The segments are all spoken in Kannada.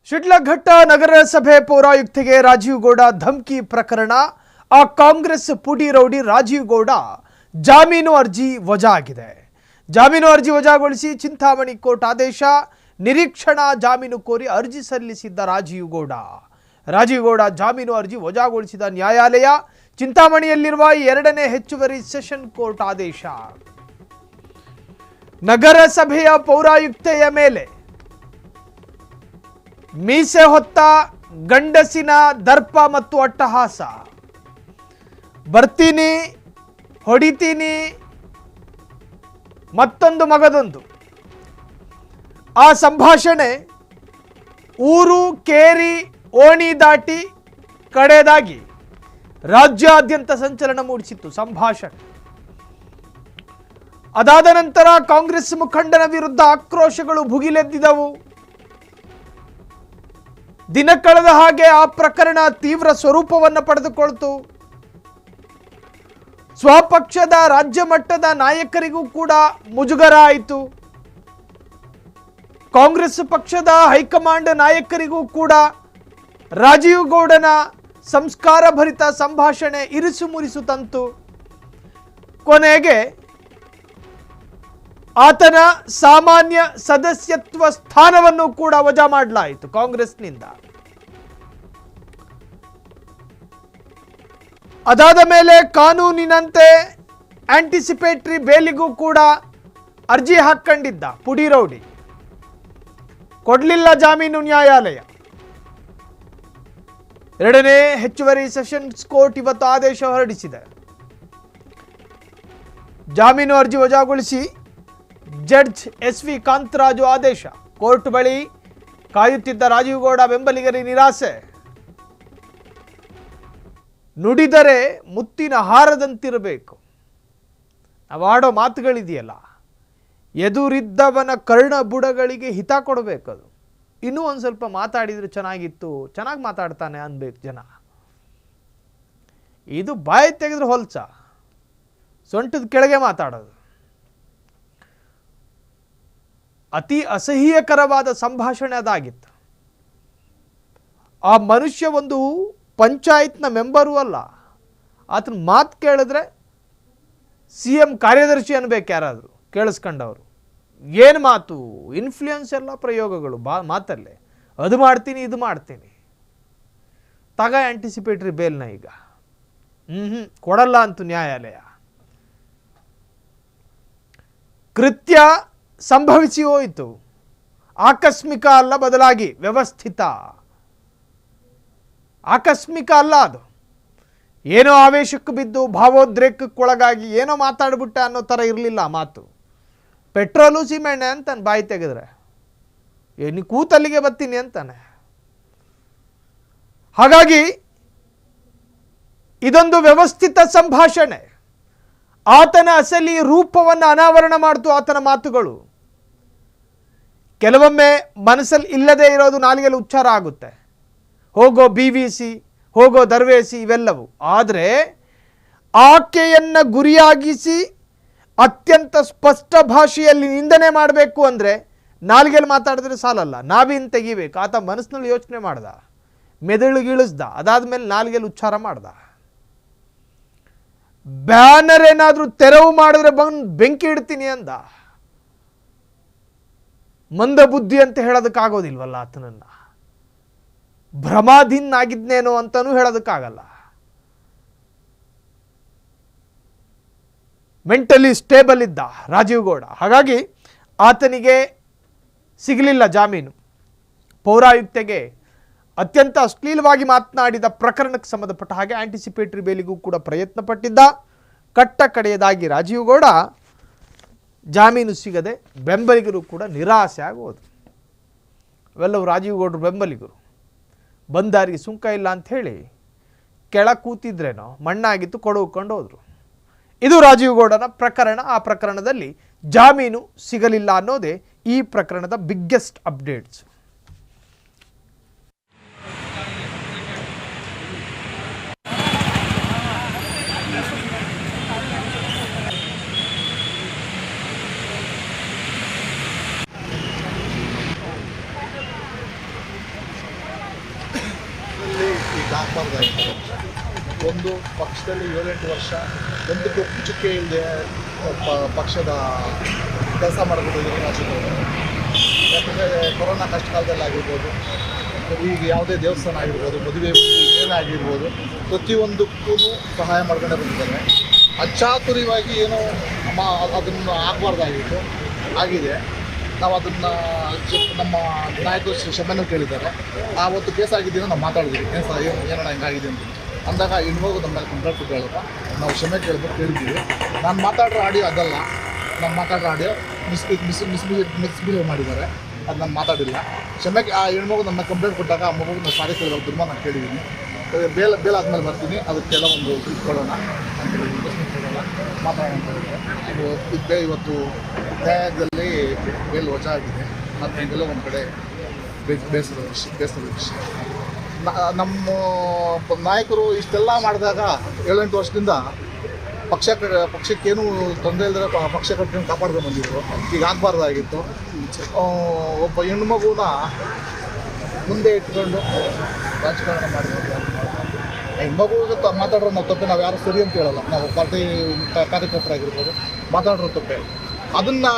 ಶಿಡ್ಲಘಟ್ಟ ನಗರಸಭೆ ಪೌರಾಯುಕ್ತೆಗೆ ರಾಜೀವ್ ಗೌಡ ಧಮಕಿ ಪ್ರಕರಣ. ಆ ಕಾಂಗ್ರೆಸ್ ಪುಡಿ ರೌಡಿ ರಾಜೀವ್ ಗೌಡ ಜಾಮೀನು ಅರ್ಜಿ ವಜಾ ಆಗಿದೆ. ಜಾಮೀನು ಅರ್ಜಿ ವಜಾಗೊಳಿಸಿ ಚಿಂತಾಮಣಿ ಕೋರ್ಟ್ ಆದೇಶ. ನಿರೀಕ್ಷಣಾ ಜಾಮೀನು ಕೋರಿ ಅರ್ಜಿ ಸಲ್ಲಿಸಿದ್ದ ರಾಜೀವ್ ಗೌಡ ಜಾಮೀನು ಅರ್ಜಿ ವಜಾಗೊಳಿಸಿದ ನ್ಯಾಯಾಲಯ. ಚಿಂತಾಮಣಿಯಲ್ಲಿರುವ ಎರಡನೇ ಹೆಚ್ಚುವರಿ ಸೆಷನ್ ಕೋರ್ಟ್ ಆದೇಶ. ನಗರಸಭೆಯ ಪೌರಾಯುಕ್ತೆಯ ಮೇಲೆ ಮೀಸೆ ಹೊತ್ತ ಗಂಡಸಿನ ದರ್ಪ ಮತ್ತು ಅಟ್ಟಹಾಸ. ಬರ್ತೀನಿ, ಹೊಡಿತೀನಿ, ಮತ್ತೊಂದು ಮಗದೊಂದು. ಆ ಸಂಭಾಷಣೆ ಊರು ಕೇರಿ ಓಣಿ ದಾಟಿ ಕಡೆದಾಗಿ ರಾಜ್ಯಾದ್ಯಂತ ಸಂಚಲನ ಮೂಡಿಸಿತ್ತು ಸಂಭಾಷಣೆ. ಅದಾದ ನಂತರ ಕಾಂಗ್ರೆಸ್ ಮುಖಂಡನ ವಿರುದ್ಧ ಆಕ್ರೋಶಗಳು ಭುಗಿಲೆದ್ದಿದವು. ದಿನ ಕಳೆದ ಹಾಗೆ ಆ ಪ್ರಕರಣ ತೀವ್ರ ಸ್ವರೂಪವನ್ನು ಪಡೆದುಕೊಳ್ತು. ಸ್ವಪಕ್ಷದ ರಾಜ್ಯ ಮಟ್ಟದ ನಾಯಕರಿಗೂ ಕೂಡ ಮುಜುಗರ ಆಯಿತು. ಕಾಂಗ್ರೆಸ್ ಪಕ್ಷದ ಹೈಕಮಾಂಡ್ ನಾಯಕರಿಗೂ ಕೂಡ ರಾಜೀವ್ ಗೌಡನ ಸಂಸ್ಕಾರ ಭರಿತ ಸಂಭಾಷಣೆ ಇರಿಸು ಮುರಿಸು ತಂತು. ಕೊನೆಗೆ ಆತನ ಸಾಮಾನ್ಯ ಸದಸ್ಯತ್ವ ಸ್ಥಾನವನ್ನು ಕೂಡ ವಜಾ ಮಾಡಲಾಯಿತು ಕಾಂಗ್ರೆಸ್ನಿಂದ. ಅದಾದ ಮೇಲೆ ಕಾನೂನಿನಂತೆ ಆಂಟಿಸಿಪೇಟರಿ ಬೇಲಿಗೂ ಕೂಡ ಅರ್ಜಿ ಹಾಕೊಂಡಿದ್ದ ಪುಡಿ ರೌಡಿ. ಕೊಡಲಿಲ್ಲ ಜಾಮೀನು ನ್ಯಾಯಾಲಯ. ಎರಡನೇ ಹೆಚ್ಚುವರಿ ಸೆಷನ್ಸ್ ಕೋರ್ಟ್ ಇವತ್ತು ಆದೇಶ ಹೊರಡಿಸಿದೆ. ಜಾಮೀನು ಅರ್ಜಿ ವಜಾಗೊಳಿಸಿ ಜಡ್ಜ್ ಎಸ್.ವಿ. ಕಾಂತರಾಜು ಆದೇಶ. ಕೋರ್ಟ್ ಬಳಿ ಕಾಯುತ್ತಿದ್ದ ರಾಜೀವ್ ಗೌಡ ಬೆಂಬಲಿಗರಿಗೆ ನಿರಾಸೆ. ನುಡಿದರೆ ಮುತ್ತಿನ ಹಾರದಂತಿರಬೇಕು. ನಾವಾಡೋ ಮಾತುಗಳಿದೆಯಲ್ಲ, ಎದುರಿದ್ದವನ ಕರ್ಣ ಬುಡಗಳಿಗೆ ಹಿತ ಕೊಡಬೇಕದು. ಇನ್ನೂ ಒಂದು ಸ್ವಲ್ಪ ಮಾತಾಡಿದರೆ ಚೆನ್ನಾಗಿತ್ತು, ಚೆನ್ನಾಗಿ ಮಾತಾಡ್ತಾನೆ ಅನ್ಬೇಕು ಜನ. ಇದು ಬಾಯಿ ತೆಗೆದ್ರೆ ಹೊಲ್ಸ, ಸೊಂಟದ ಕೆಳಗೆ ಮಾತಾಡೋದು. ಅತಿ ಅಸಹ್ಯಕರವಾದ ಸಂಭಾಷಣೆ ಅದಾಗಿತ್ತು. ಆ ಮನುಷ್ಯ ಒಂದು ಪಂಚಾಯತ್ನ ಮೆಂಬರು ಅಲ್ಲ. ಆತನ ಮಾತು ಕೇಳಿದ್ರೆ CM ಕಾರ್ಯದರ್ಶಿ ಅನ್ಬೇಕು ಯಾರಾದರೂ ಕೇಳಿಸ್ಕೊಂಡವರು. ಏನು ಮಾತು, ಇನ್ಫ್ಲೂಯೆನ್ಸ್ ಎಲ್ಲ ಪ್ರಯೋಗಗಳು ಮಾತಲ್ಲೇ. ಅದು ಮಾಡ್ತೀನಿ, ಇದು ಮಾಡ್ತೀನಿ. ತಗ ಆಂಟಿಸಿಪೇಟರಿ ಬೇಲ್ನ ಈಗ ಕೊಡಲ್ಲ ಅಂತು ನ್ಯಾಯಾಲಯ. ಕೃತ್ಯ ಸಂಭವಿಸಿ ಹೋಯಿತು. ಆಕಸ್ಮಿಕ ಅಲ್ಲ, ಬದಲಾಗಿ ವ್ಯವಸ್ಥಿತ. ಆಕಸ್ಮಿಕ ಅಲ್ಲ ಅದು. ಏನೋ ಆವೇಶಕ್ಕೆ ಬಿದ್ದು ಭಾವೋದ್ರೇಕಕ್ಕೊಳಗಾಗಿ ಏನೋ ಮಾತಾಡ್ಬಿಟ್ಟ ಅನ್ನೋ ಥರ ಇರಲಿಲ್ಲ ಮಾತು. ಪೆಟ್ರೋಲು ಸಿಮೆಣ್ಣೆ ಅಂತಾನೆ ಬಾಯಿ ತೆಗೆದ್ರೆ. ನೀ ಕೂತಲ್ಲಿಗೆ ಬರ್ತೀನಿ ಅಂತಾನೆ. ಹಾಗಾಗಿ ಇದೊಂದು ವ್ಯವಸ್ಥಿತ ಸಂಭಾಷಣೆ. ಆತನ ಅಸಲಿ ರೂಪವನ್ನು ಅನಾವರಣ ಮಾಡ್ತು ಆತನ ಮಾತುಗಳು. ಕೆಲವೊಮ್ಮೆ ಮನಸ್ಸಲ್ಲಿ ಇಲ್ಲದೆ ಇರೋದು ನಾಲಿಗೆಯಲ್ಲಿ ಉಚ್ಚಾರ ಆಗುತ್ತೆ. ಹೋಗೋ BVC, ಹೋಗೋ ದರ್ವೇಸಿ, ಇವೆಲ್ಲವು. ಆದರೆ ಆಕೆಯನ್ನು ಗುರಿಯಾಗಿಸಿ ಅತ್ಯಂತ ಸ್ಪಷ್ಟ ಭಾಷೆಯಲ್ಲಿ ನಿಂದನೆ ಮಾಡಬೇಕು ಅಂದರೆ ನಾಲಿಗೆಯಲ್ಲಿ ಮಾತಾಡಿದ್ರೆ ಸಾಲಲ್ಲ, ನಾವಿನ್ ತೆಗಿಬೇಕು. ಆತ ಮನಸ್ಸಿನಲ್ಲಿ ಯೋಚನೆ ಮಾಡ್ದ, ಮೆದುಳಿಗಿಳಿಸ್ದ, ಅದಾದ್ಮೇಲೆ ನಾಲಿಗೆಯಲ್ಲಿ ಉಚ್ಚಾರ ಮಾಡ್ದ. ಬ್ಯಾನರ್ ಏನಾದರೂ ತೆರವು ಮಾಡಿದ್ರೆ ಬೆಂಕಿ ಇಡ್ತೀನಿ ಅಂದ. ಮಂದ ಬುದ್ಧಿ ಅಂತ ಹೇಳೋದಕ್ಕಾಗೋದಿಲ್ವಲ್ಲ ಆತನನ್ನ. ಭ್ರಮಾಧೀನಾಗಿದ್ನೇನೋ ಅಂತನೂ ಹೇಳೋದಕ್ಕಾಗಲ್ಲ. ಮೆಂಟಲಿ ಸ್ಟೇಬಲ್ ಇದ್ದ ರಾಜೀವ್ ಗೌಡ. ಹಾಗಾಗಿ ಆತನಿಗೆ ಸಿಗಲಿಲ್ಲ ಜಾಮೀನು. ಪೌರಾಯುಕ್ತೆಗೆ ಅತ್ಯಂತ ಅಶ್ಲೀಲವಾಗಿ ಮಾತನಾಡಿದ ಪ್ರಕರಣಕ್ಕೆ ಸಂಬಂಧಪಟ್ಟ ಹಾಗೆ ಆಂಟಿಸಿಪೇಟರಿ ಬೇಲಿಗೂ ಕೂಡ ಪ್ರಯತ್ನ ಪಟ್ಟಿದ್ದ. ಕಟ್ಟ ಕಡೆಯದಾಗಿ ರಾಜೀವ್ ಗೌಡ ಜಾಮೀನು ಸಿಗದೆ ಬೆಂಬಲಿಗರು ಕೂಡ ನಿರಾಸೆ ಆಗೋದು. ಅವೆಲ್ಲವೂ ರಾಜೀವ್ ಗೌಡರು ಬೆಂಬಲಿಗರು. ಬಂದಾರಿಗೆ ಸುಂಕ ಇಲ್ಲ ಅಂಥೇಳಿ ಕೆಳ ಕೂತಿದ್ರೇನೋ ಮಣ್ಣಾಗಿತ್ತು ಕೊಡುಕೊಂಡು ಹೋದರು. ಇದು ರಾಜೀವ್ ಗೌಡನ ಪ್ರಕರಣ. ಆ ಪ್ರಕರಣದಲ್ಲಿ ಜಾಮೀನು ಸಿಗಲಿಲ್ಲ ಅನ್ನೋದೇ ಈ ಪ್ರಕರಣದ ಬಿಗ್ಗೆಸ್ಟ್ ಅಪ್ಡೇಟ್ಸ್. ಆಗಬಾರ್ದಾಗಿತ್ತು. ಒಂದು ಪಕ್ಷದಲ್ಲಿ 7-8 ವರ್ಷ ಒಂದು ಕಪ್ಪು ಚುಕ್ಕೆ ಇಲ್ಲದೆ ಪಕ್ಷದ ಕೆಲಸ ಮಾಡಿಬಿಟ್ಟಿದ್ರು ರಾಜ್ಯದವರು. ಯಾಕಂದರೆ ಕೊರೋನಾ ಕಷ್ಟ ಕಾಲದಲ್ಲಾಗಿರ್ಬೋದು, ಈಗ ಯಾವುದೇ ದೇವಸ್ಥಾನ ಆಗಿರ್ಬೋದು, ಮದುವೆ ಏನೇ ಆಗಿರ್ಬೋದು, ಪ್ರತಿಯೊಂದಕ್ಕೂ ಸಹಾಯ ಮಾಡ್ಕೊಂಡೇ ಬಂದಿದ್ದಾರೆ. ಅಚಾತುರ್ಯವಾಗಿ ಏನೋ ಅದನ್ನು ಆಗಬಾರ್ದಾಗಿತ್ತು, ಆಗಿದೆ. ನಾವು ಅದನ್ನು ನಮ್ಮ ನಾಯಕರು ಕ್ಷಮೆನೂ ಕೇಳಿದ್ದಾರೆ. ಆವತ್ತು ಕೇಸ್ ಆಗಿದ್ದೀನೋ ನಾವು ಮಾತಾಡಿದ್ವಿ, ಏನೋ ಹಿಂಗಾಗಿದೆ ಅಂತ ಅಂದಾಗ ಹೆಣ್ಮಗು ನಮ್ಮ ಮೇಲೆ ಕಂಪ್ಲೇಂಟ್ ಕೇಳಪ್ಪ, ನಾವು ಕ್ಷಮೆ ಕೇಳಿದ್ದೀವಿ. ನಾನು ಮಾತಾಡೋ ಆಡಿಯೋ ಅದಲ್ಲ, ನಾನು ಮಾತಾಡೋ ಆಡಿಯೋ ಮಿಸ್ಬಿಹೇವ್ ಮಾಡಿದ್ದಾರೆ, ಅದು ನಾನು ಮಾತಾಡಿಲ್ಲ. ಕ್ಷಮೆಗೆ ಆ ಹೆಣ್ಮಗು ನಮ್ಮ ಕಂಪ್ಲೇಂಟ್ ಕೊಟ್ಟಾಗ ಆ ಮಗುಗೆ ನಾವು ಸಾರಿ ಕೇಳೋದು ತುಂಬ ನಾನು ಕೇಳಿದ್ದೀನಿ. ಬೇಲ್ ಆದಮೇಲೆ ಬರ್ತೀನಿ, ಅದಕ್ಕೆಲ್ಲ ಒಂದು ಟ್ರಿಪ್ ಕೊಡೋಣ ಅಂತ ಕೊಡೋಣ, ಮಾತಾಡೋಣ ಅಂತ ಹೇಳಿದ್ರೆ ಇವತ್ತು ನ್ಯಾಯದಲ್ಲಿ ಬೇಲ್ ವಜಾ ಆಗಿದೆ. ಅದರಿಂದಲೇ ಒಂದು ಕಡೆ ಬೇಸರದ ವಿಷಯ. ನಮ್ಮ ನಾಯಕರು ಇಷ್ಟೆಲ್ಲ ಮಾಡಿದಾಗ 7-8 ವರ್ಷದಿಂದ ಪಕ್ಷಕ್ಕೇನು ತೊಂದರೆ ಇಲ್ಲದ್ರೆ ಪಕ್ಷ ಕಟ್ಕೊಂಡು ಕಾಪಾಡ್ಕೊಂಡು ಬಂದಿದ್ರು. ಈಗ ಆಗಬಾರ್ದಾಗಿತ್ತು. ಒಬ್ಬ ಹೆಣ್ಮಗುನ ಮುಂದೆ ಇಟ್ಕೊಂಡು ರಾಜಕಾರಣ ಮಾಡಿದ್ರು. ಹೆಣ್ಮಗುಗೆ ಮಾತಾಡೋರು ನಾವು ತಪ್ಪೆ, ನಾವು ಯಾರು ಸರಿ ಅಂತ ಹೇಳಲ್ಲ. ನಾವು ಪಾರ್ಟಿ ಕಾರ್ಯಕರ್ತರಾಗಿರ್ಬೋದು, ಮಾತಾಡೋರು ತಪ್ಪೆ. ಅದನ್ನು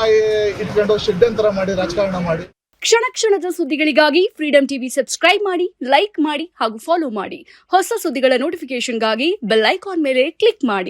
ಇಟ್ಕೊಂಡು ಷಡ್ಯಂತರ ಮಾಡಿ ರಾಜಕಾರಣ ಮಾಡಿ. ಕ್ಷಣ ಕ್ಷಣದ ಸುದ್ದಿಗಳಿಗಾಗಿ ಫ್ರೀಡಂ ಟಿವಿ ಸಬ್ಸ್ಕ್ರೈಬ್ ಮಾಡಿ, ಲೈಕ್ ಮಾಡಿ ಹಾಗೂ ಫಾಲೋ ಮಾಡಿ. ಹೊಸ ಸುದ್ದಿಗಳ ನೋಟಿಫಿಕೇಶನ್ಗಾಗಿ ಬೆಲ್ ಐಕಾನ್ ಮೇಲೆ ಕ್ಲಿಕ್ ಮಾಡಿ.